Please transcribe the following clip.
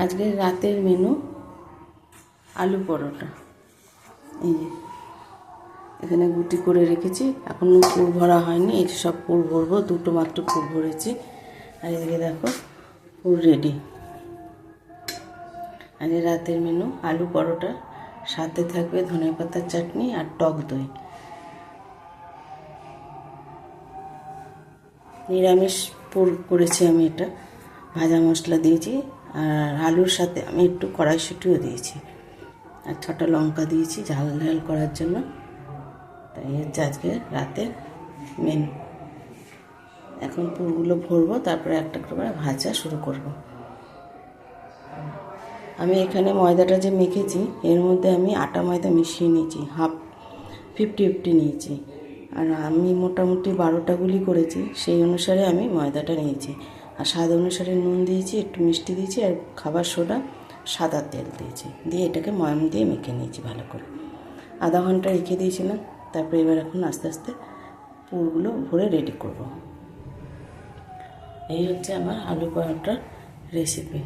আজকে রাতের মেনু আলু পরোটা। এই যে এখানে গুটি করে রেখেছি, এখনও পুর ভরা হয়নি। এই যে সব পুর ভরবো, দুটো মাত্র পুর ভরেছি। আর এদিকে দেখো পুর রেডি। আজকে রাতের মেনু আলু পরোটা, সাথে থাকবে ধনেপাতার চাটনি আর টক দই। নিরামিষ পুর করেছি আমি, এটা ভাজা মশলা দিয়েছি। আর আলুর সাথে আমি একটু কড়াইশুঁটিও দিয়েছি, আর 6টা লঙ্কা দিয়েছি ঝাল ঝাল করার জন্য। তাই হচ্ছে আজকে রাতের মেনু। এখন পুরগুলো ভরবো, তারপরে একটা করে ভাজা শুরু করব। আমি এখানে ময়দাটা যে মেখেছি, এর মধ্যে আমি আটা ময়দা মিশিয়ে নিয়েছি, 50-50 নিয়েছি। আর আমি মোটামুটি 12টা গুলি করেছি, সেই অনুসারে আমি ময়দাটা নিয়েছি। আর স্বাদ অনুসারে নুন দিয়েছি, একটু মিষ্টি দিয়েছি, আর খাবার সোডা, সাদা তেল দিয়েছি। দিয়ে এটাকে ময়াম দিয়ে মেখে নিয়েছি ভালো করে। আধা ঘন্টা রেখে দিয়েছিলাম। তারপরে এবার এখন আস্তে আস্তে পুরগুলো ভরে রেডি করব। এই হচ্ছে আমার আলু পরোটার রেসিপি।